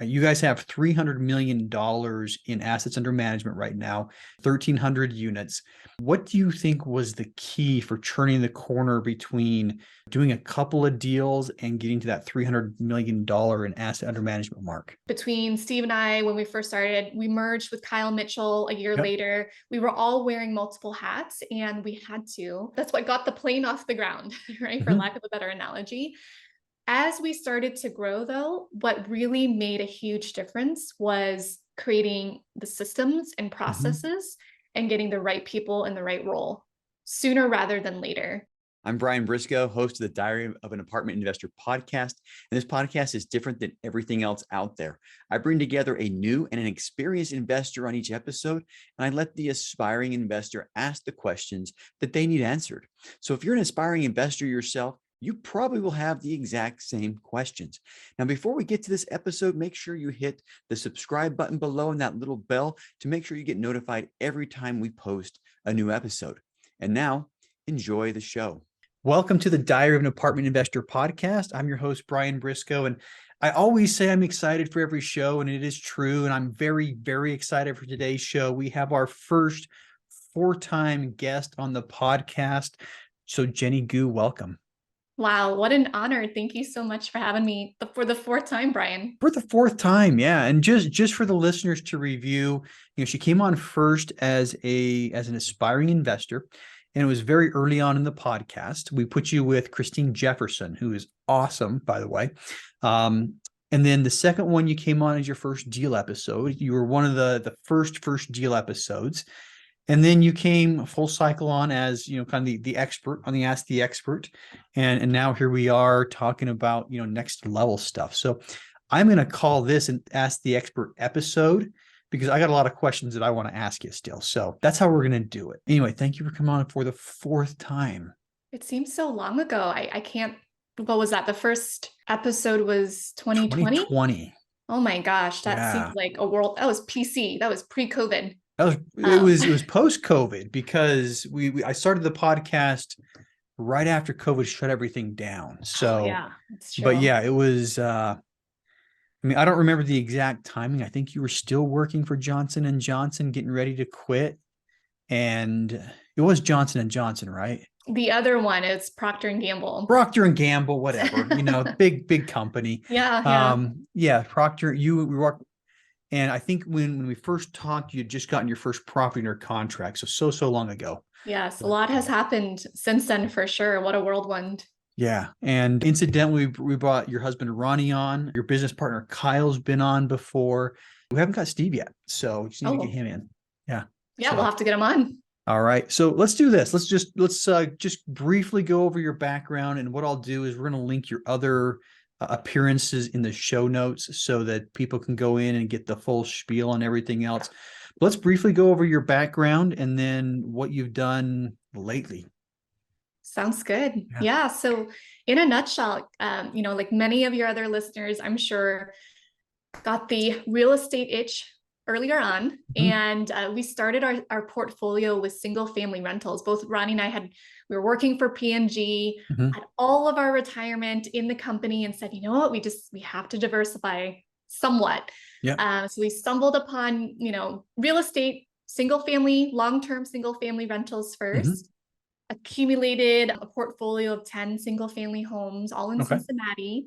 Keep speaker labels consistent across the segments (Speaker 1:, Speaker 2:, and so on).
Speaker 1: right? You guys have $300 million in assets under management right now, 1,300 units. What do you think was the key for turning the corner between doing a couple of deals and getting to that $300 million in asset under management mark?
Speaker 2: Between Steve and I, when we first started, we merged with Kyle Mitchell a year
Speaker 1: Yep.
Speaker 2: later. We were all wearing multiple hats and we had to. That's what got the plane off the ground, right? For lack of a better analogy. As we started to grow, though, what really made a huge difference was creating the systems and processes and getting the right people in the right role sooner rather than later.
Speaker 3: I'm Brian Briscoe, host of the Diary of an Apartment Investor podcast. And this podcast is different than everything else out there. I bring together a new and an experienced investor on each episode, and I let the aspiring investor ask the questions that they need answered. So if you're an aspiring investor yourself, you probably will have the exact same questions. Now, before we get to this episode, make sure you hit the subscribe button below and that little bell to make sure you get notified every time we post a new episode. And now, enjoy the show.
Speaker 1: Welcome to the Diary of an Apartment Investor podcast. I'm your host, Brian Briscoe, and I always say I'm excited for every show, and it is true, and I'm very, very excited for today's show. We have our first four-time guest on the podcast. So Jenny Gou, welcome.
Speaker 2: Wow, what an honor. Thank you so much for having me for the fourth time, Brian.
Speaker 1: For the fourth time, yeah. And just for the listeners to review, she came on first as an aspiring investor. And it was very early on in the podcast. We put you with Christine Jefferson, who is awesome, by the way. And then the second one you came on as your first deal episode. You were one of the first deal episodes. And then you came full cycle on as, kind of the expert on the Ask the Expert. And now here we are talking about, next level stuff. So I'm going to call this an Ask the Expert episode, because I got a lot of questions that I want to ask you still. So that's how we're going to do it. Anyway, thank you for coming on for the fourth time.
Speaker 2: It seems so long ago. I can't, what was that? The first episode was 2020?
Speaker 1: 2020.
Speaker 2: Oh my gosh. That seems like a world. That was PC. That was pre-COVID.
Speaker 1: It was post-COVID, because I started the podcast right after COVID shut everything down. So,
Speaker 2: yeah, that's true.
Speaker 1: But yeah, it was, I don't remember the exact timing. I think you were still working for Johnson & Johnson, getting ready to quit. And it was Johnson & Johnson, right?
Speaker 2: The other one is Procter & Gamble.
Speaker 1: Procter & Gamble, whatever, big company.
Speaker 2: Yeah.
Speaker 1: Procter, we work. And I think when we first talked, you'd just gotten your first property under contract. So long ago.
Speaker 2: Yes, a lot has happened since then, for sure. What a whirlwind.
Speaker 1: Yeah. And incidentally, we brought your husband, Ronnie, on. Your business partner, Kyle's been on before. We haven't got Steve yet, so we just need to get him in. Yeah.
Speaker 2: Yeah, we'll have to get him on.
Speaker 1: All right. So let's do this. Let's just briefly go over your background. And what I'll do is we're going to link your other appearances in the show notes so that people can go in and get the full spiel and everything else. But let's briefly go over your background and then what you've done lately.
Speaker 2: Sounds good. Yeah. So in a nutshell, like many of your other listeners, I'm sure, got the real estate itch earlier on. And we started our portfolio with single family rentals. Both Ronnie and I we were working for P&G, had all of our retirement in the company, and said, you know what, we have to diversify somewhat. So we stumbled upon, real estate, long-term single family rentals first. Accumulated a portfolio of 10 single family homes, all in Cincinnati.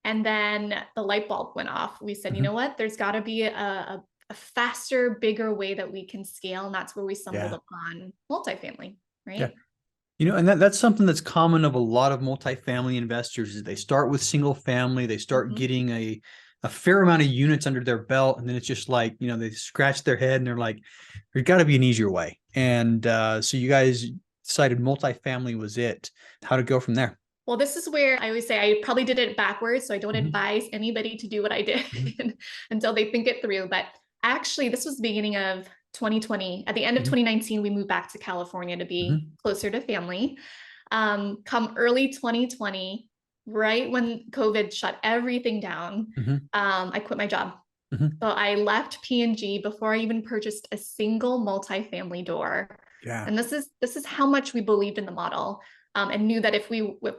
Speaker 2: And then the light bulb went off. We said, you know what, there's got to be a faster, bigger way that we can scale. And that's where we stumbled upon multifamily, right?
Speaker 1: Yeah. And that's something that's common of a lot of multifamily investors is they start with single family, they start getting a fair amount of units under their belt. And then it's just like, they scratch their head and they're like, there's got to be an easier way. And so you guys decided multifamily was it. How to go from there?
Speaker 2: Well, this is where I always say I probably did it backwards. So I don't advise anybody to do what I did until they think it through. But actually, this was the beginning of 2020. At the end of 2019, we moved back to California to be closer to family. Come early 2020, right when COVID shut everything down, I quit my job. So I left P&G before I even purchased a single multifamily door.
Speaker 1: Yeah.
Speaker 2: And this is how much we believed in the model, and knew that if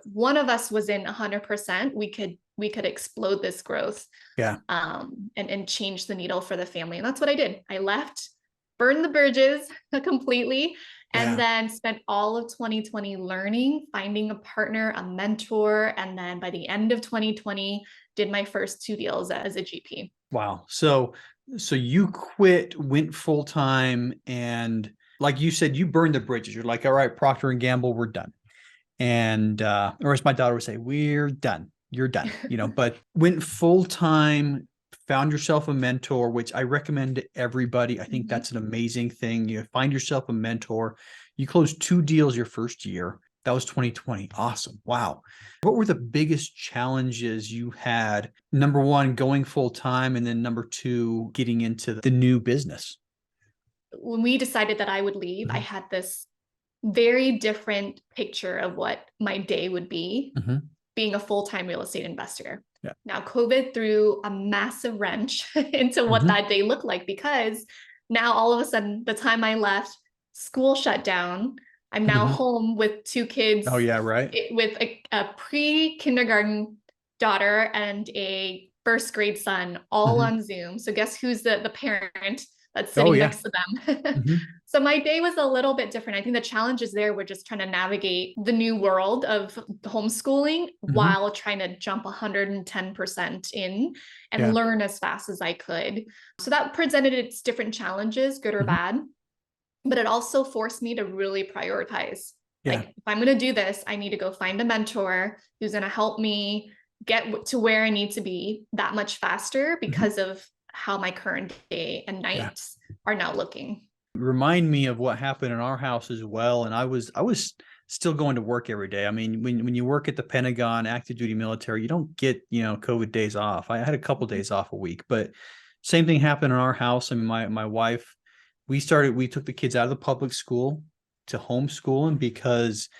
Speaker 2: one of us was in 100%, we could we could explode this growth.
Speaker 1: Yeah.
Speaker 2: And change the needle for the family. And that's what I did. I left, burned the bridges completely, and then spent all of 2020 learning, finding a partner, a mentor. And then by the end of 2020, did my first 2 deals as a GP.
Speaker 1: Wow. So you quit, went full time, and like you said, you burned the bridges. You're like, all right, Procter and Gamble, we're done. And or as my daughter would say, we're done. You're done. But went full time, found yourself a mentor, which I recommend to everybody. I think that's an amazing thing. You find yourself a mentor. You closed 2 deals your first year. That was 2020. Awesome. Wow. What were the biggest challenges you had? Number 1, going full time, and then number 2, getting into the new business.
Speaker 2: When we decided that I would leave, I had this very different picture of what my day would be being a full-time real estate investor.
Speaker 1: Yeah.
Speaker 2: Now, COVID threw a massive wrench into what that day looked like, because now all of a sudden, the time I left, school shut down. I'm now home with 2 kids.
Speaker 1: Oh, yeah, right.
Speaker 2: With a pre-kindergarten daughter and a first grade son, all on Zoom. So guess who's the parent that's sitting next to them? So my day was a little bit different. I think the challenges there were just trying to navigate the new world of homeschooling while trying to jump 110% in and learn as fast as I could. So that presented its different challenges, good or bad, but it also forced me to really prioritize. Like, if I'm going to do this, I need to go find a mentor who's going to help me get to where I need to be that much faster because of how my current day and nights are now looking.
Speaker 1: Remind me of what happened in our house as well. And I was still going to work every day. I mean, when you work at the Pentagon, active duty military, you don't get, COVID days off. I had a couple days off a week, but same thing happened in our house. I mean, my wife, we took the kids out of the public school to homeschooling because,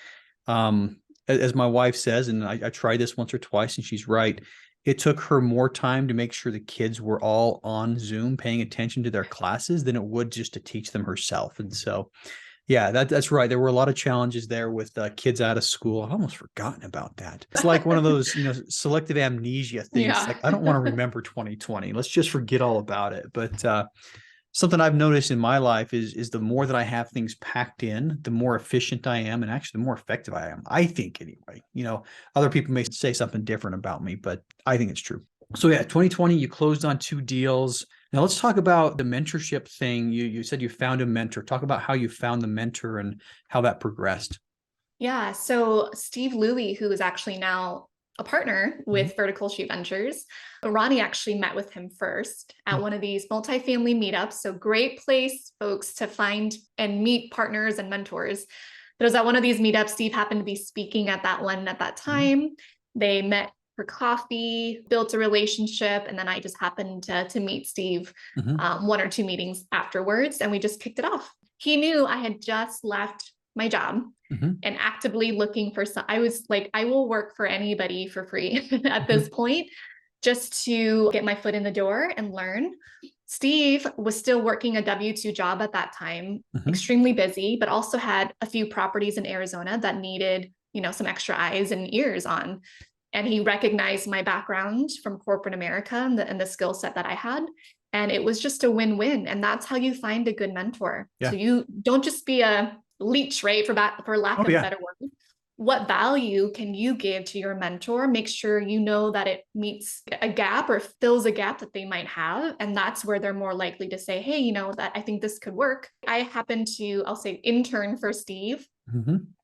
Speaker 1: as my wife says, and I tried this once or twice and she's right, it took her more time to make sure the kids were all on Zoom paying attention to their classes than it would just to teach them herself. And so, yeah, that's right. There were a lot of challenges there with kids out of school. I've almost forgotten about that. It's like one of those, selective amnesia things. Like, I don't want to remember 2020. Let's just forget all about it. But something I've noticed in my life is the more that I have things packed in, the more efficient I am, and actually the more effective I am. I think anyway. Other people may say something different about me, but I think it's true. So yeah, 2020, you closed on 2 deals. Now let's talk about the mentorship thing. You said you found a mentor. Talk about how you found the mentor and how that progressed.
Speaker 2: Yeah. So Steve Louie, who is actually now a partner with Vertical Sheet Ventures, Ronnie actually met with him first at one of these multifamily meetups. So great place, folks, to find and meet partners and mentors. But it was at one of these meetups. Steve happened to be speaking at that one at that time. They met for coffee, built a relationship, and then I just happened to meet Steve 1 or 2 meetings afterwards, and we just kicked it off. He knew I had just left my job and actively looking for some. I was like, I will work for anybody for free at this point, just to get my foot in the door and learn. Steve was still working a W-2 job at that time, extremely busy, but also had a few properties in Arizona that needed, some extra eyes and ears on. And he recognized my background from corporate America and the skill set that I had. And it was just a win-win. And that's how you find a good mentor. So you don't just be a leech, right? For lack of a better word. What value can you give to your mentor? Make sure you know that it meets a gap or fills a gap that they might have. And that's where they're more likely to say, hey, that I think this could work. I happen to, I'll say, intern for Steve,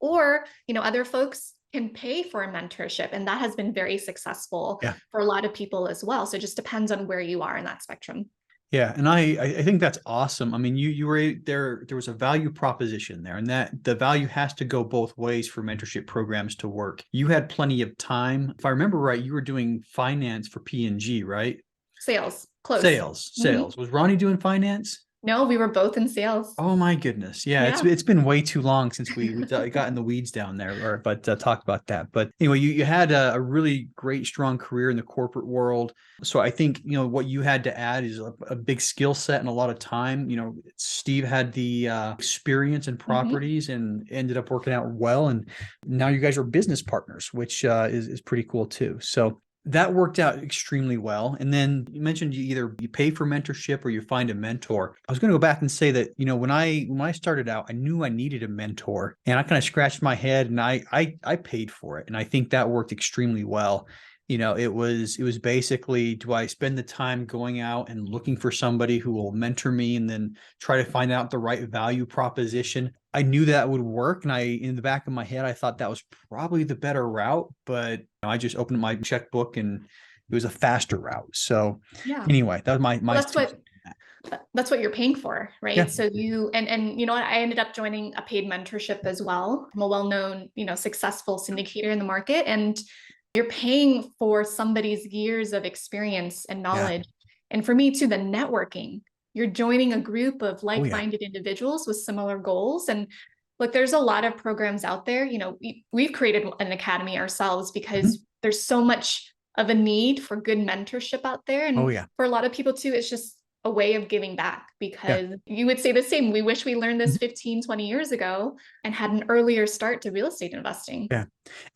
Speaker 2: or, other folks can pay for a mentorship. And that has been very successful for a lot of people as well. So it just depends on where you are in that spectrum.
Speaker 1: Yeah. And I think that's awesome. I mean, you were there was a value proposition there, and that the value has to go both ways for mentorship programs to work. You had plenty of time. If I remember right, you were doing finance for P&G, right?
Speaker 2: Sales. Close.
Speaker 1: Sales. Was Ronnie doing finance?
Speaker 2: No, we were both in sales.
Speaker 1: Oh my goodness. Yeah. It's been way too long since we got in the weeds down there, but talked about that. But anyway, you had a really great, strong career in the corporate world. So I think, what you had to add is a big skill set and a lot of time. Steve had the experience in properties and ended up working out well. And now you guys are business partners, which is pretty cool too. So that worked out extremely well. And then you mentioned you pay for mentorship or you find a mentor. I was going to go back and say that, when I started out, I knew I needed a mentor, and I kind of scratched my head, and I paid for it. And I think that worked extremely well. It was basically, do I spend the time going out and looking for somebody who will mentor me and then try to find out the right value proposition? I knew that would work. And in the back of my head, I thought that was probably the better route, but I just opened my checkbook and it was a faster route. So
Speaker 2: Yeah.
Speaker 1: anyway, that was my
Speaker 2: Well, that's what you're paying for, right?
Speaker 1: Yeah.
Speaker 2: So and you know what, I ended up joining a paid mentorship as well. I'm a well-known, successful syndicator in the market, and you're paying for somebody's years of experience and knowledge. And for me too, the networking, you're joining a group of like-minded individuals with similar goals. And look, there's a lot of programs out there. We've created an academy ourselves because there's so much of a need for good mentorship out there. And for a lot of people too, it's just a way of giving back, because you would say the same. We wish we learned this 15, 20 years ago and had an earlier start to real estate investing.
Speaker 1: Yeah.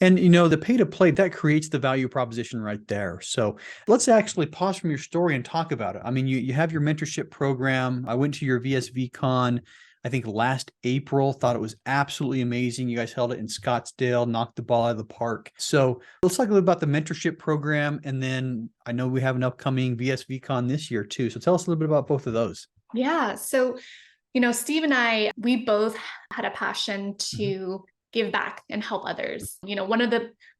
Speaker 1: And, the pay to play, that creates the value proposition right there. So let's actually pause from your story and talk about it. I mean, you have your mentorship program. I went to your VSV Con, I think last April, thought it was absolutely amazing. You guys held it in Scottsdale, knocked the ball out of the park. So let's talk a little about the mentorship program. And then I know we have an upcoming VSV Con this year too. So tell us a little bit about both of those.
Speaker 2: Yeah. So, Steve and I, we both had a passion to give back and help others. One of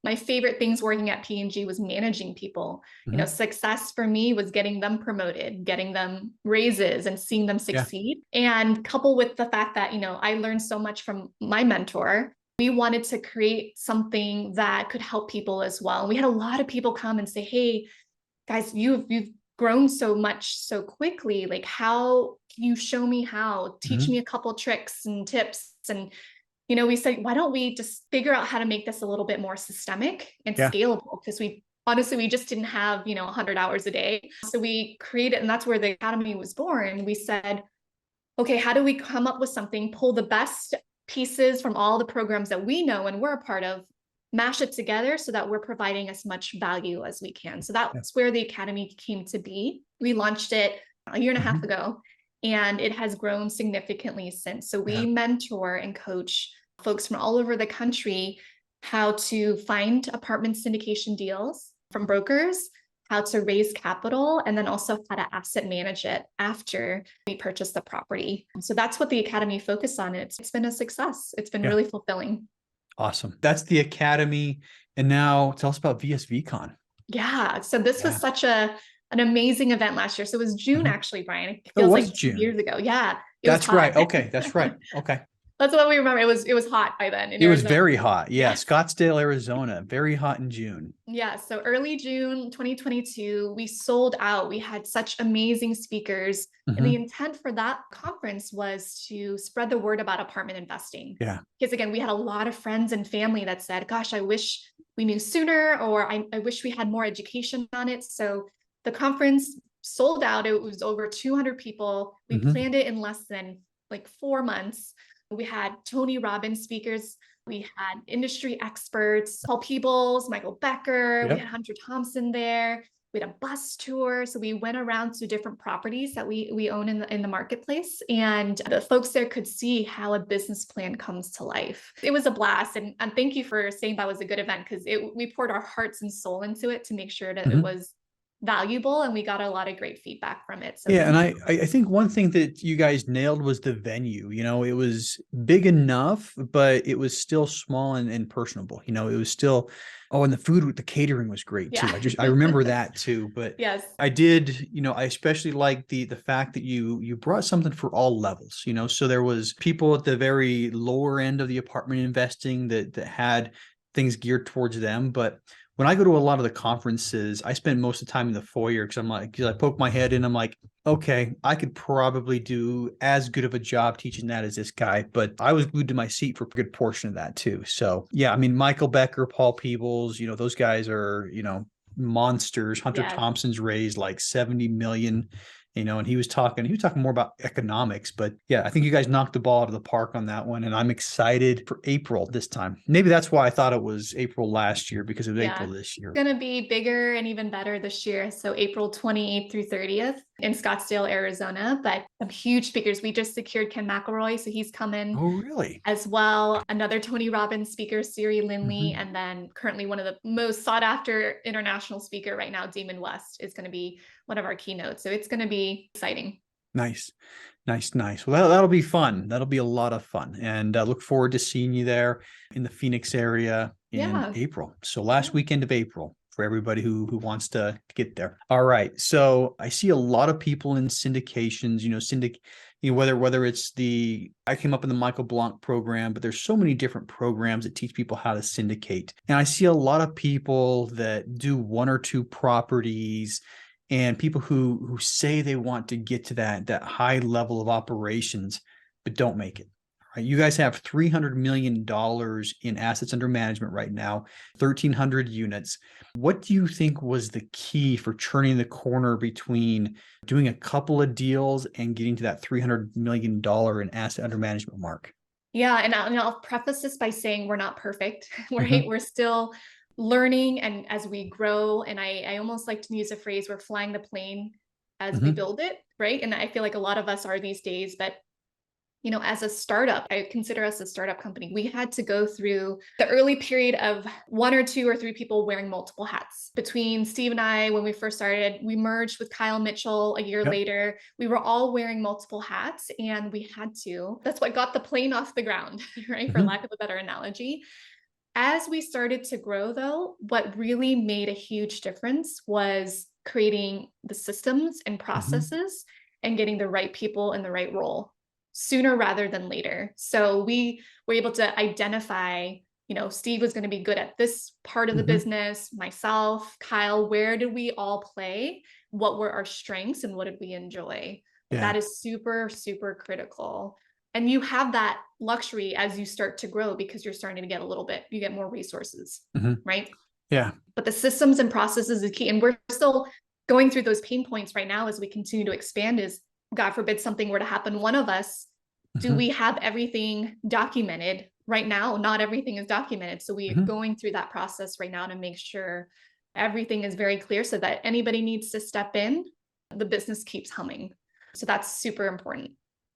Speaker 2: my favorite things working at P&G was managing people. Success for me was getting them promoted, getting them raises, and seeing them succeed. And coupled with the fact that, I learned so much from my mentor, we wanted to create something that could help people as well. And we had a lot of people come and say, hey, guys, you've grown so much so quickly. Like, how can you show me how? Teach me a couple tricks and tips. And we said, why don't we just figure out how to make this a little bit more systemic and scalable? Because we just didn't have, 100 hours a day. So we created, and that's where the Academy was born. We said, okay, how do we come up with something, pull the best pieces from all the programs that we know and we're a part of, mash it together so that we're providing as much value as we can. So that's where the Academy came to be. We launched it a year and a half ago, and it has grown significantly since. So we mentor and coach folks from all over the country how to find apartment syndication deals from brokers, how to raise capital, and then also how to asset manage it after we purchase the property. So that's what the Academy focused on. And it's been a success. It's been really fulfilling.
Speaker 1: Awesome. That's the Academy. And now tell us about VSV Con.
Speaker 2: Yeah. So this was such an amazing event last year. So it was June, actually, Brian. It feels like
Speaker 1: June.
Speaker 2: 2 years ago. Yeah.
Speaker 1: That's right. Okay. That's right. Okay.
Speaker 2: That's what we remember. It was hot by then.
Speaker 1: It was very hot. Yeah. Scottsdale, Arizona, very hot in June.
Speaker 2: Yeah. So early June 2022, we sold out. We had such amazing speakers. And the intent for that conference was to spread the word about apartment investing.
Speaker 1: Yeah.
Speaker 2: Because again, we had a lot of friends and family that said, gosh, I wish we knew sooner, or I wish we had more education on it. So the conference sold out. It was over 200 people. We planned it in less than 4 months. We had Tony Robbins speakers. We had industry experts, Paul Peebles, Michael Becker. We had Hunter Thompson there. We had a bus tour. So we went around to different properties that we own in the marketplace. And the folks there could see how a business plan comes to life. It was a blast. And thank you for saying that was a good event, because we poured our hearts and soul into it to make sure that it was valuable, and we got a lot of great feedback from it. So
Speaker 1: and I think one thing that you guys nailed was the venue. It was big enough, but it was still small and personable. It was still, and the food with the catering was great too. I remember that too. But I did, I especially like the fact that you brought something for all levels. So there was people at the very lower end of the apartment investing that had things geared towards them, but when I go to a lot of the conferences, I spend most of the time in the foyer because I poke my head in. I'm like, okay, I could probably do as good of a job teaching that as this guy, but I was glued to my seat for a good portion of that too. So yeah, I mean, Michael Becker, Paul Peebles, those guys are, monsters. Hunter Thompson's raised like 70 million and he was talking more about economics, but yeah, I think you guys knocked the ball out of the park on that one. And I'm excited for April this time. Maybe that's why I thought it was April last year, because it was April this year.
Speaker 2: It's going to be bigger and even better this year. So April 28th through 30th in Scottsdale, Arizona, but some huge speakers. We just secured Ken McElroy, so he's coming.
Speaker 1: Oh, really?
Speaker 2: As well. Another Tony Robbins speaker, Siri Lindley, and then currently one of the most sought after international speaker right now, Damon West, is going to be one of our keynotes. So it's going to be exciting.
Speaker 1: Nice. Well, that'll be fun. That'll be a lot of fun. And look forward to seeing you there in the Phoenix area in April. So last weekend of April for everybody who wants to get there. All right. So I see a lot of people in syndications, whether it's I came up in the Michael Blanc program, but there's so many different programs that teach people how to syndicate. And I see a lot of people that do one or two properties, and people who say they want to get to that high level of operations, but don't make it. Right? You guys have $300 million in assets under management right now, 1,300 units. What do you think was the key for turning the corner between doing a couple of deals and getting to that $300 million in asset under management mark?
Speaker 2: Yeah, and I'll preface this by saying we're not perfect, right? We're still learning, and as we grow, and I almost like to use a phrase, we're flying the plane as we build it, right? And I feel like a lot of us are these days, but as a startup, I consider us a startup company. We had to go through the early period of one or two or three people wearing multiple hats. Between Steve and I, when we first started, we merged with Kyle Mitchell a year later. We were all wearing multiple hats, and we had to. That's what got the plane off the ground, right? For lack of a better analogy. As we started to grow, though, what really made a huge difference was creating the systems and processes and getting the right people in the right role sooner rather than later. So we were able to identify, Steve was going to be good at this part of the business, myself, Kyle, where did we all play? What were our strengths and what did we enjoy? That is super, super critical. And you have that luxury as you start to grow because you're starting to get you get more resources, right?
Speaker 1: Yeah.
Speaker 2: But the systems and processes is key. And we're still going through those pain points right now as we continue to expand. Is God forbid something were to happen, one of us, do we have everything documented? Right now, not everything is documented. So we're going through that process right now to make sure everything is very clear so that anybody needs to step in, the business keeps humming. So that's super important.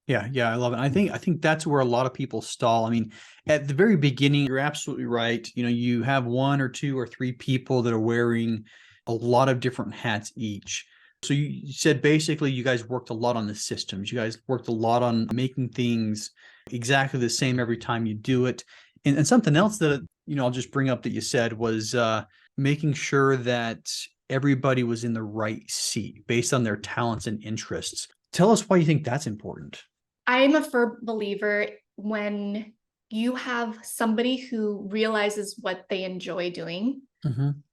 Speaker 1: Yeah, I love it. I think that's where a lot of people stall. I mean, at the very beginning, you're absolutely right. You have one or two or three people that are wearing a lot of different hats each. So you said basically you guys worked a lot on the systems. You guys worked a lot on making things exactly the same every time you do it. And something else that, I'll just bring up that you said was making sure that everybody was in the right seat based on their talents and interests. Tell us why you think that's important.
Speaker 2: I'm a firm believer when you have somebody who realizes what they enjoy doing,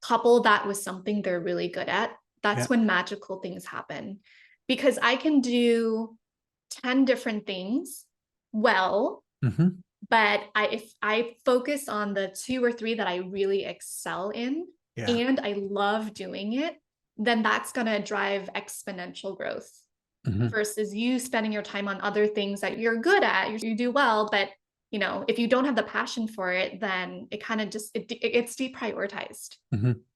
Speaker 2: couple that with something they're really good at, that's when magical things happen. Because I can do 10 different things well, but if I focus on the 2 or 3 that I really excel in and I love doing it, then that's going to drive exponential growth. Versus you spending your time on other things that you're good at, you do well, but if you don't have the passion for it, then it kind of just, it gets deprioritized.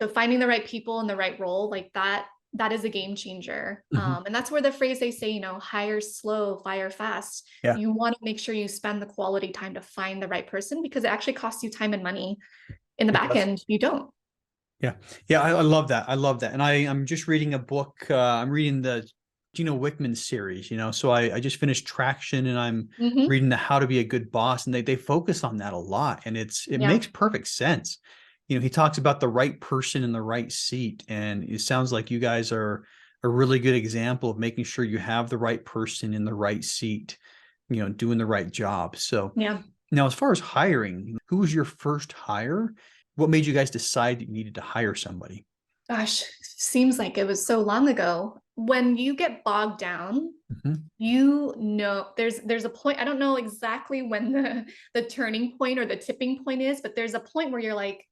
Speaker 2: So finding the right people in the right role, like that is a game changer. And that's where the phrase they say, hire slow, fire fast. You want to make sure you spend the quality time to find the right person because it actually costs you time and money. In the back end, you don't.
Speaker 1: Yeah. I love that. And I'm just reading a book. I'm reading the Gino Wickman series, so I just finished Traction and I'm reading the How to Be a Good Boss, and they focus on that a lot. And it makes perfect sense. He talks about the right person in the right seat. And it sounds like you guys are a really good example of making sure you have the right person in the right seat, doing the right job. So now as far as hiring, who was your first hire? What made you guys decide that you needed to hire somebody?
Speaker 2: Gosh, seems like it was so long ago. When you get bogged down, there's a point. I don't know exactly when the turning point or the tipping point is, but there's a point where you're like,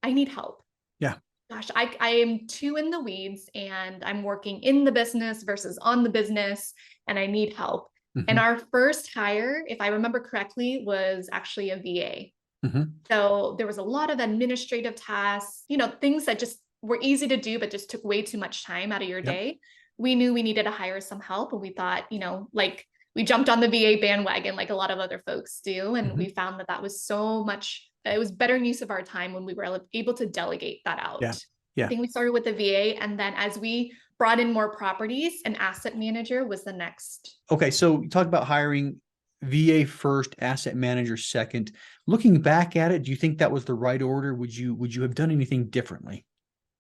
Speaker 2: I need help.
Speaker 1: Yeah.
Speaker 2: Gosh, I am too in the weeds, and I'm working in the business versus on the business, and I need help. And
Speaker 1: Mhm,
Speaker 2: our first hire, if I remember correctly, was actually a VA.
Speaker 1: mhm.
Speaker 2: So there was a lot of administrative tasks, things that just were easy to do, but just took way too much time out of your
Speaker 1: Yep.
Speaker 2: day. We knew we needed to hire some help, and we thought, like we jumped on the VA bandwagon like a lot of other folks do. And
Speaker 1: Mhm.
Speaker 2: we found that that was so much, it was better use of our time when we were able to delegate that
Speaker 1: Yeah.
Speaker 2: out. I
Speaker 1: Yeah.
Speaker 2: think we started with the VA, and then as we brought in more properties, an asset manager was the next.
Speaker 1: Okay. So you talk about hiring VA first, asset manager second. Looking back at it, do you think that was the right order? Would you have done anything differently?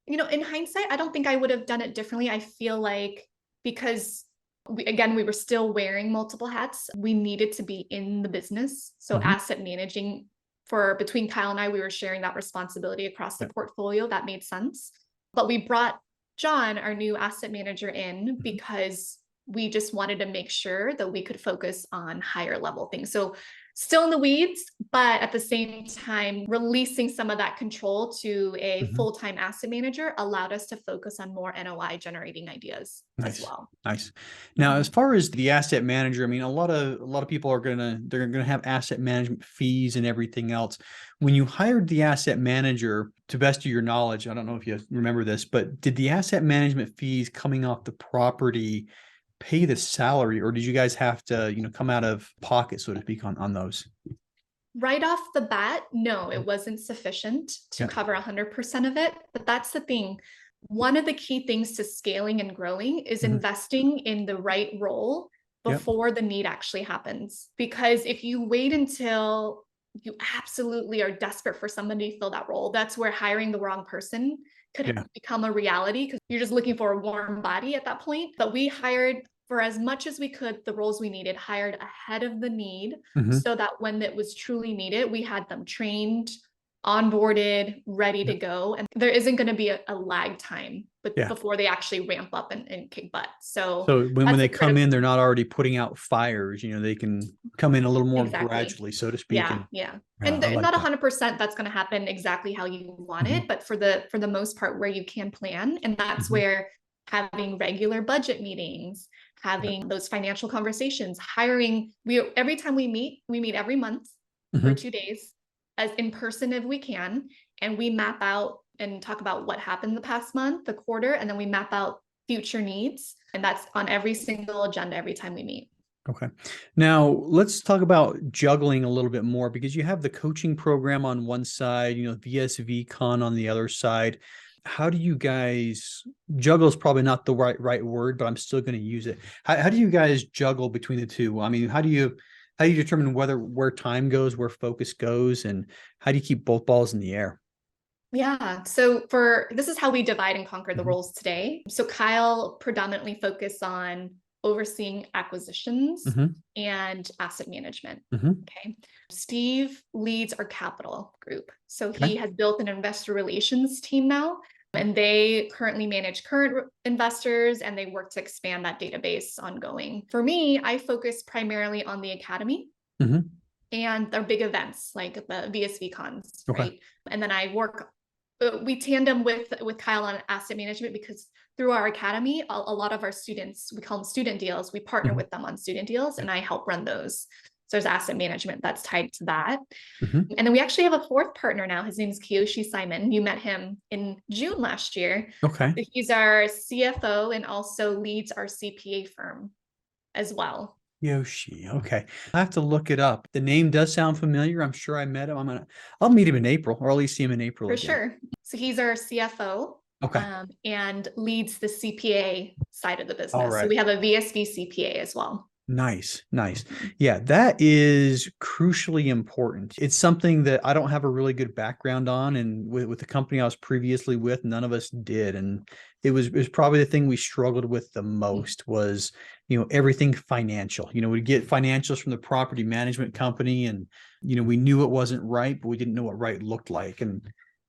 Speaker 2: In hindsight, I don't think I would have done it differently. I feel like because we were still wearing multiple hats, we needed to be in the business. So
Speaker 1: Mhm.
Speaker 2: asset managing for between Kyle and I, we were sharing that responsibility across the
Speaker 1: Yep.
Speaker 2: portfolio. That made sense. But we brought John, our new asset manager, in
Speaker 1: Mhm.
Speaker 2: because we just wanted to make sure that we could focus on higher level things. So still in the weeds, but at the same time, releasing some of that control to a
Speaker 1: Mhm.
Speaker 2: full-time asset manager allowed us to focus on more NOI generating ideas as
Speaker 1: Nice.
Speaker 2: well.
Speaker 1: Nice. Now,
Speaker 2: Mhm.
Speaker 1: as far as the asset manager, I mean, a lot of people they're gonna have asset management fees and everything else. When you hired the asset manager, to best of your knowledge, I don't know if you remember this, but did the asset management fees coming off the property pay the salary, or did you guys have to, come out of pocket, so to speak, on those?
Speaker 2: Right off the bat, no, it wasn't sufficient to
Speaker 1: Yeah.
Speaker 2: cover 100% of it. But that's the thing. One of the key things to scaling and growing is
Speaker 1: Mhm.
Speaker 2: investing in the right role
Speaker 1: Yep.
Speaker 2: before the need actually happens. Because if you wait until you absolutely are desperate for somebody to fill that role, that's where hiring the wrong person could
Speaker 1: Yeah.
Speaker 2: become a reality, because you're just looking for a warm body at that point. But we hired for as much as we could, the roles we needed, hired ahead of the need,
Speaker 1: Mhm.
Speaker 2: so that when it was truly needed, we had them trained, onboarded, ready to
Speaker 1: Yep.
Speaker 2: go. And there isn't going to be a lag time
Speaker 1: Yeah.
Speaker 2: before they actually ramp up and kick butt. So
Speaker 1: So when
Speaker 2: that's
Speaker 1: they
Speaker 2: a
Speaker 1: come in,
Speaker 2: critical.
Speaker 1: they're not already putting out fires, they can come in a little more
Speaker 2: Exactly.
Speaker 1: gradually, so to speak.
Speaker 2: Yeah,
Speaker 1: And
Speaker 2: yeah.
Speaker 1: yeah,
Speaker 2: And
Speaker 1: I like
Speaker 2: not
Speaker 1: that.
Speaker 2: 100% that's going to happen exactly how you want
Speaker 1: Mhm.
Speaker 2: it, but for the most part, where you can plan. And that's
Speaker 1: Mhm.
Speaker 2: where having regular budget meetings,
Speaker 1: Yep.
Speaker 2: having those financial conversations, hiring, every time we meet every month for
Speaker 1: Mhm.
Speaker 2: 2 days, as in person if we can, and we map out and talk about what happened the past month, the quarter, and then we map out future needs. And that's on every single agenda every time we meet.
Speaker 1: Okay. Now let's talk about juggling a little bit more, because you have the coaching program on one side, VSV Con on the other side. How do you guys juggle is probably not the right word, but I'm still going to use it. How do you guys juggle between the two? I mean, how do you determine where time goes, where focus goes, and how do you keep both balls in the air?
Speaker 2: Yeah. So this is how we divide and conquer the
Speaker 1: Mhm.
Speaker 2: roles today. So Kyle predominantly focus on overseeing acquisitions
Speaker 1: Mhm.
Speaker 2: and asset management.
Speaker 1: Mhm.
Speaker 2: Okay. Steve leads our capital group. So
Speaker 1: Okay.
Speaker 2: he has built an investor relations team now, and they currently manage current investors, and they work to expand that database ongoing. For me, I focus primarily on the academy
Speaker 1: Mhm.
Speaker 2: and their big events like the VSV cons,
Speaker 1: Okay.
Speaker 2: right? And then I work, we tandem with Kyle on asset management, because through our academy, a lot of our students, we call them student deals, we partner
Speaker 1: Mhm.
Speaker 2: with them on student deals,
Speaker 1: Yeah.
Speaker 2: and I help run those. So there's asset management that's tied to that.
Speaker 1: Mhm.
Speaker 2: And then we actually have a fourth partner now. His name is Kiyoshi Simon. You met him in June last year.
Speaker 1: Okay.
Speaker 2: He's our CFO and also leads our CPA firm as well.
Speaker 1: Yoshi. Okay. I have to look it up. The name does sound familiar. I'm sure I met him. I'll meet him in April, or at least see him in April
Speaker 2: For
Speaker 1: again.
Speaker 2: sure. So he's our CFO,
Speaker 1: Okay.
Speaker 2: and leads the CPA side of the
Speaker 1: All
Speaker 2: business. So
Speaker 1: right.
Speaker 2: we have a VSV CPA as well.
Speaker 1: Nice. Nice.
Speaker 2: Mhm.
Speaker 1: Yeah, that is crucially important. It's something that I don't have a really good background on. And with the company I was previously with, none of us did. And it was probably the thing we struggled with the most was, everything financial. We'd get financials from the property management company, and, we knew it wasn't right, but we didn't know what right looked like. And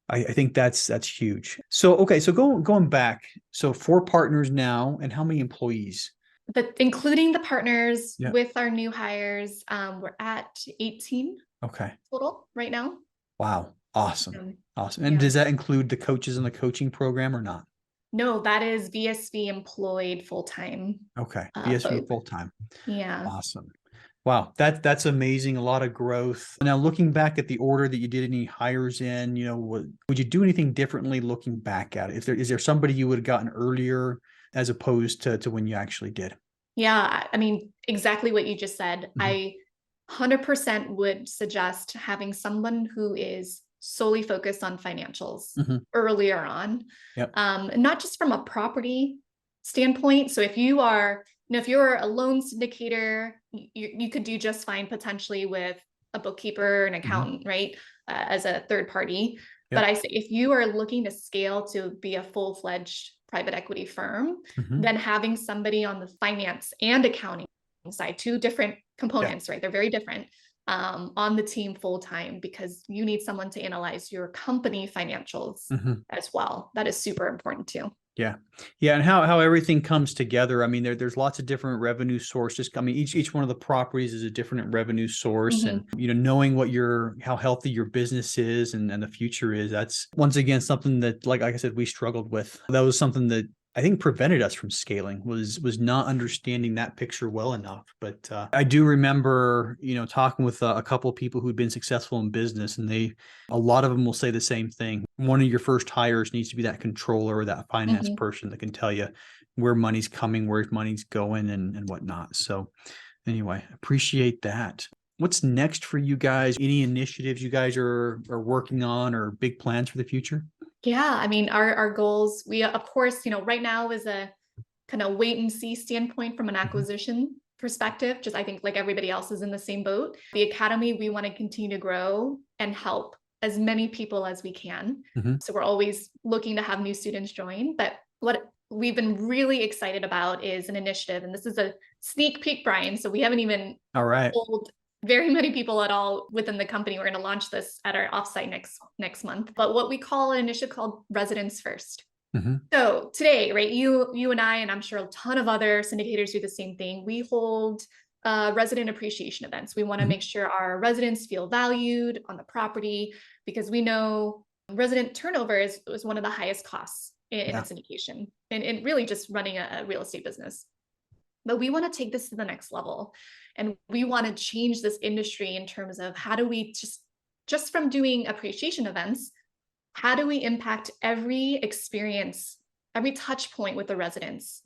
Speaker 1: I think that's huge. So, okay. So going back, so 4 partners now, and how many employees?
Speaker 2: But including the partners
Speaker 1: Yeah.
Speaker 2: with our new hires, we're at 18
Speaker 1: Okay.
Speaker 2: total right now.
Speaker 1: Wow. Awesome. Awesome. And
Speaker 2: Yeah.
Speaker 1: does that include the coaches in the coaching program or not?
Speaker 2: No, that is VSV employed full-time.
Speaker 1: Okay. VSV
Speaker 2: Folks.
Speaker 1: full-time.
Speaker 2: Yeah.
Speaker 1: Awesome. Wow. That's amazing. A lot of growth. Now, looking back at the order that you did any hires in, would you do anything differently looking back at it? Is there somebody you would have gotten earlier as opposed to when you actually did?
Speaker 2: Yeah. I mean, exactly what you just said.
Speaker 1: Mhm.
Speaker 2: I 100% would suggest having someone who is solely focused on financials
Speaker 1: Mhm.
Speaker 2: earlier on.
Speaker 1: Yep.
Speaker 2: Not just from a property standpoint. So if you are, if you're a loan syndicator, you could do just fine potentially with a bookkeeper, an accountant, right? As a third party. But
Speaker 1: Yep.
Speaker 2: I say if you are looking to scale to be a full-fledged private equity firm,
Speaker 1: Mhm.
Speaker 2: then having somebody on the finance and accounting side, two different components, right? They're very different, on the team full time, because you need someone to analyze your company financials
Speaker 1: Mhm.
Speaker 2: as well. That is super important too.
Speaker 1: Yeah. Yeah. And how everything comes together. I mean, there's lots of different revenue sources. I mean, each one of the properties is a different revenue source. And, knowing how healthy your business is and the future is, that's once again something that, like I said, we struggled with. That was something that I think prevented us from scaling, was not understanding that picture well enough. But I do remember, talking with a couple of people who'd been successful in business, and a lot of them will say the same thing. One of your first hires needs to be that controller or that finance person that can tell you where money's coming, where money's going, and whatnot. So anyway, appreciate that. What's next for you guys? Any initiatives you guys are working on or big plans for the future?
Speaker 2: Yeah, I mean, our goals, we of course, right now is a kind of wait and see standpoint from an acquisition perspective. Just I think like everybody else is in the same boat. The academy, we want to continue to grow and help as many people as we can. So we're always looking to have new students join. But what we've been really excited about is an initiative, and this is a sneak peek, Brian. So we haven't even told very many people at all within the company. We're going to launch this at our offsite next month. But what we call an initiative called Residents First. So today, right, you and I, and I'm sure a ton of other syndicators do the same thing. We hold resident appreciation events. We want to make sure our residents feel valued on the property, because we know resident turnover is one of the highest costs in a syndication and really just running a real estate business. But we want to take this to the next level. And we want to change this industry in terms of how do we just from doing appreciation events, how do we impact every experience, every touch point with the residents,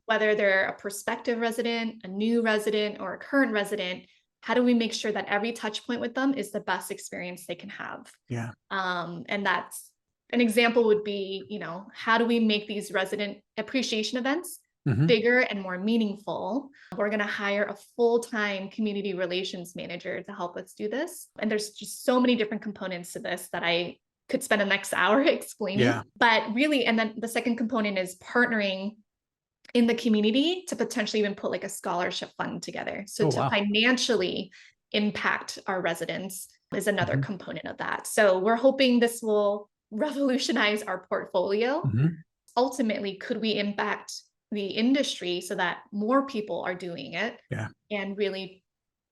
Speaker 2: whether they're a prospective resident, a new resident, or a current resident? How do we make sure that every touch point with them is the best experience they can have?
Speaker 1: Yeah.
Speaker 2: And that's an example would be, how do we make these resident appreciation events bigger and more meaningful? We're going to hire a full-time community relations manager to help us do this. And there's just so many different components to this that I could spend the next hour explaining. But really, and then the second component is partnering in the community to potentially even put like a scholarship fund together. So to financially impact our residents is another component of that. So we're hoping this will revolutionize our portfolio. Ultimately, could we impact the industry so that more people are doing it and really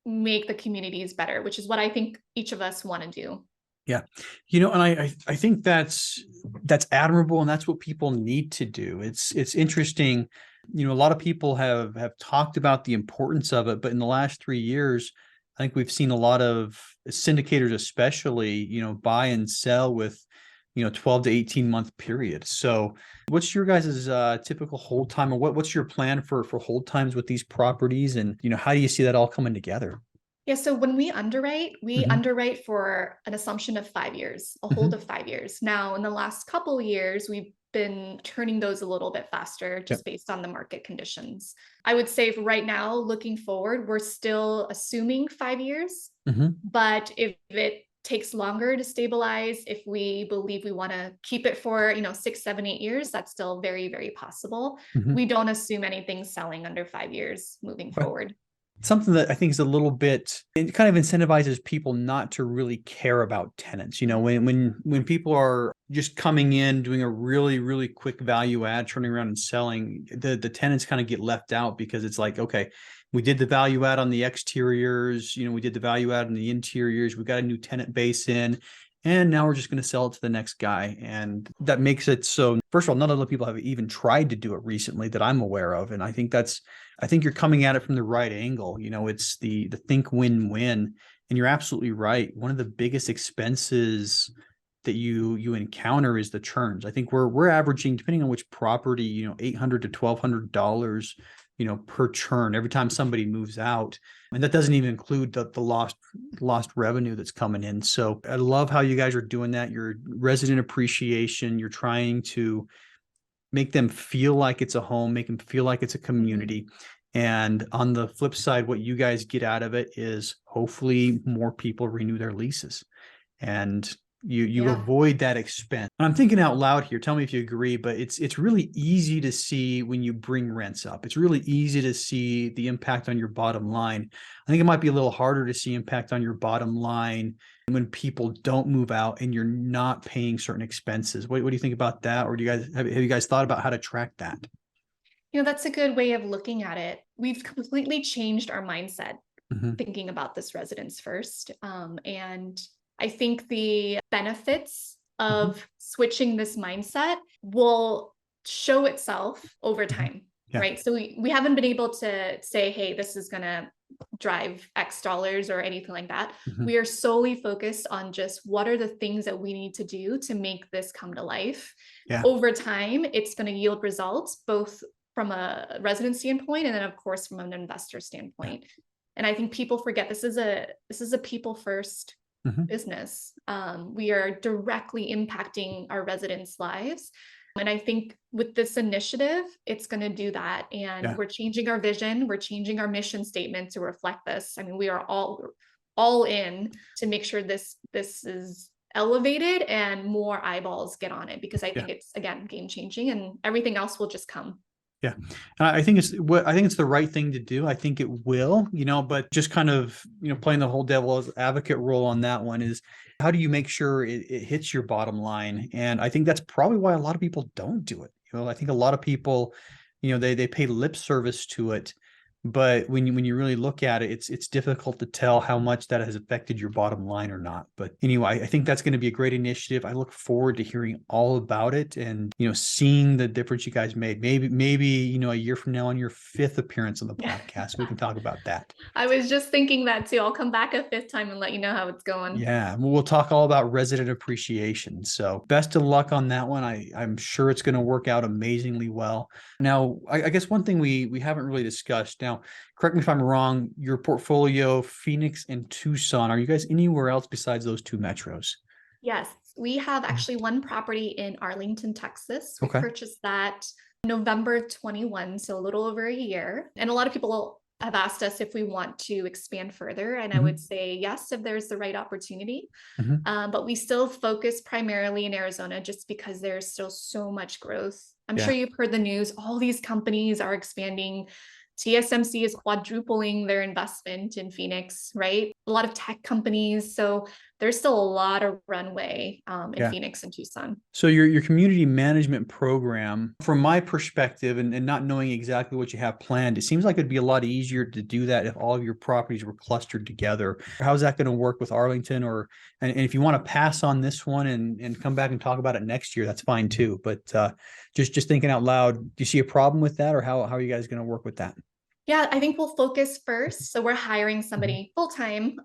Speaker 2: make the communities better, which is what I think each of us want to do.
Speaker 1: Yeah. And I think that's admirable, and that's what people need to do. It's interesting. A lot of people have talked about the importance of it, but in the last 3 years, I think we've seen a lot of syndicators, especially, buy and sell with, 12 to 18 month period. So what's your guys' typical hold time, or what's your plan for hold times with these properties? And, how do you see that all coming together?
Speaker 2: Yeah, so when we underwrite for an assumption of 5 years, a hold of 5 years. Now, in the last couple of years, we've been turning those a little bit faster just based on the market conditions. I would say for right now, looking forward, we're still assuming 5 years, but if it takes longer to stabilize, if we believe we want to keep it for 6, 7, 8 years, that's still very, very possible. We don't assume anything selling under 5 years moving forward.
Speaker 1: Something that I think is a little bit, it kind of incentivizes people not to really care about tenants. When people are just coming in, doing a really, really quick value add, turning around and selling, the tenants kind of get left out, because it's like, okay, we did the value add on the exteriors, we did the value add on the interiors, we got a new tenant base in, and now we're just going to sell it to the next guy. And that makes it so, first of all, none of the people have even tried to do it recently that I'm aware of. And I think you're coming at it from the right angle. It's the think win-win. And you're absolutely right. One of the biggest expenses that you encounter is the churns. I think we're averaging, depending on which property, $800 to $1,200, per churn every time somebody moves out. And that doesn't even include the lost revenue that's coming in. So I love how you guys are doing that. Your resident appreciation, you're trying to make them feel like it's a home, make them feel like it's a community. And on the flip side, what you guys get out of it is hopefully more people renew their leases. And you avoid that expense. And I'm thinking out loud here. Tell me if you agree, but it's really easy to see when you bring rents up. It's really easy to see the impact on your bottom line. I think it might be a little harder to see impact on your bottom line when people don't move out and you're not paying certain expenses. What do you think about that? Or have you guys thought about how to track that?
Speaker 2: That's a good way of looking at it. We've completely changed our mindset, thinking about this residence first. And I think the benefits of switching this mindset will show itself over time, right? So we haven't been able to say, hey, this is going to drive X dollars or anything like that. We are solely focused on just what are the things that we need to do to make this come to life. Over time, it's going to yield results, both from a resident standpoint and then, of course, from an investor standpoint. And I think people forget this is a people first business. We are directly impacting our residents' lives. And I think with this initiative, it's going to do that. And we're changing our vision. We're changing our mission statement to reflect this. I mean, we are all in to make sure this is elevated and more eyeballs get on it, because I think it's, again, game changing, and everything else will just come.
Speaker 1: Yeah. I think it's the right thing to do. I think it will, but just kind of, playing the whole devil's advocate role on that one is, how do you make sure it hits your bottom line? And I think that's probably why a lot of people don't do it. I think a lot of people, they pay lip service to it, but when you really look at it, it's difficult to tell how much that has affected your bottom line or not. But anyway, I think that's going to be a great initiative. I look forward to hearing all about it and, seeing the difference you guys made. Maybe, a year from now on your 5th appearance on the podcast, we can talk about that.
Speaker 2: I was just thinking that too. I'll come back a 5th time and let you know how it's going.
Speaker 1: Yeah, we'll talk all about resident appreciation. So best of luck on that one. I'm sure it's going to work out amazingly well. Now, I guess one thing we haven't really discussed. Now, correct me if I'm wrong, your portfolio, Phoenix and Tucson, are you guys anywhere else besides those 2 metros?
Speaker 2: Yes, we have actually one property in Arlington, Texas. We purchased that November 21, so a little over a year. And a lot of people have asked us if we want to expand further. And I would say yes, if there's the right opportunity. But we still focus primarily in Arizona, just because there's still so much growth. I'm sure you've heard the news. All these companies are expanding. TSMC is quadrupling their investment in Phoenix, right? A lot of tech companies. So there's still a lot of runway in Phoenix and Tucson.
Speaker 1: So your community management program, from my perspective, and not knowing exactly what you have planned, it seems like it'd be a lot easier to do that if all of your properties were clustered together. How's that going to work with Arlington? And if you want to pass on this one and come back and talk about it next year, that's fine too. But just thinking out loud, do you see a problem with that, or how are you guys going to work with that?
Speaker 2: Yeah, I think we'll focus first. So we're hiring somebody full-time,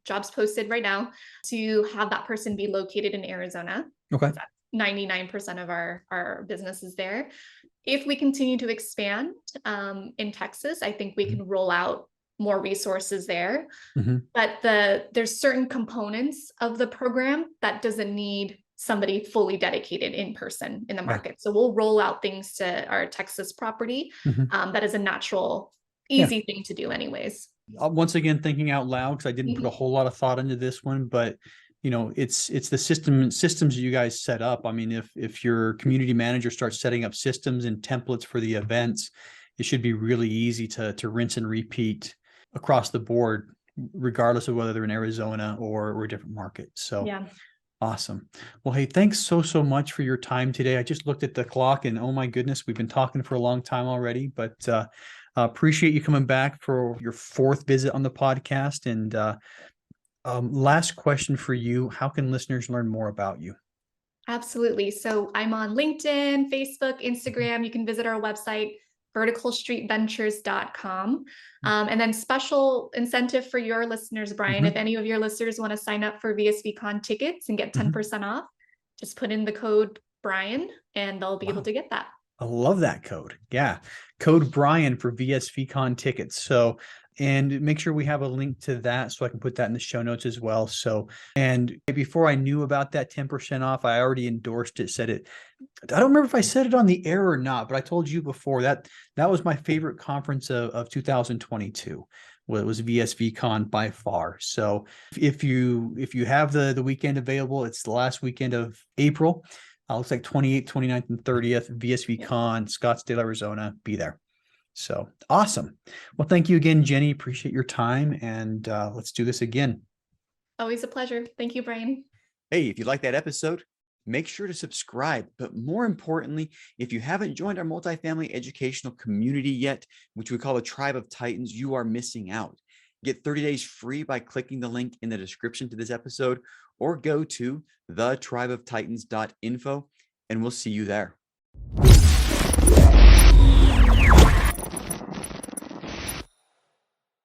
Speaker 2: jobs posted right now, to have that person be located in Arizona.
Speaker 1: Okay.
Speaker 2: 99% of our business is there. If we continue to expand in Texas, I think we can roll out more resources there. But there's certain components of the program that doesn't need somebody fully dedicated in person in the market. So we'll roll out things to our Texas property. That is a natural, easy thing to do anyways.
Speaker 1: Once again, thinking out loud, because I didn't put a whole lot of thought into this one, but it's the systems you guys set up. I mean, if your community manager starts setting up systems and templates for the events, it should be really easy to rinse and repeat across the board, regardless of whether they're in Arizona or a different market. So awesome. Well, hey, thanks so much for your time today. I just looked at the clock and oh my goodness, we've been talking for a long time already, but appreciate you coming back for your 4th visit on the podcast. And Last question for you. How can listeners learn more about you?
Speaker 2: Absolutely. So I'm on LinkedIn, Facebook, Instagram. You can visit our website, verticalstreetventures.com. And then special incentive for your listeners, Brian, if any of your listeners want to sign up for VSV Con tickets and get 10% off, just put in the code Brian and they'll be able to get that.
Speaker 1: I love that code. Yeah. Code Brian for VSV Con tickets. So, and make sure we have a link to that so I can put that in the show notes as well. So, and before I knew about that 10% off, I already endorsed it, said it. I don't remember if I said it on the air or not, but I told you before that that was my favorite conference of 2022. Well, it was VSV Con by far. So if you have the weekend available, it's the last weekend of April. Looks like 28th, 29th, and 30th, VSV Con, Scottsdale, Arizona. Be there. So awesome. Well, thank you again, Jenny. Appreciate your time. And let's do this again.
Speaker 2: Always a pleasure. Thank you, Brian.
Speaker 3: Hey, if you like that episode, make sure to subscribe. But more importantly, if you haven't joined our multifamily educational community yet, which we call a Tribe of Titans, you are missing out. Get 30 days free by clicking the link in the description to this episode, or go to thetribeoftitans.info, and we'll see you there.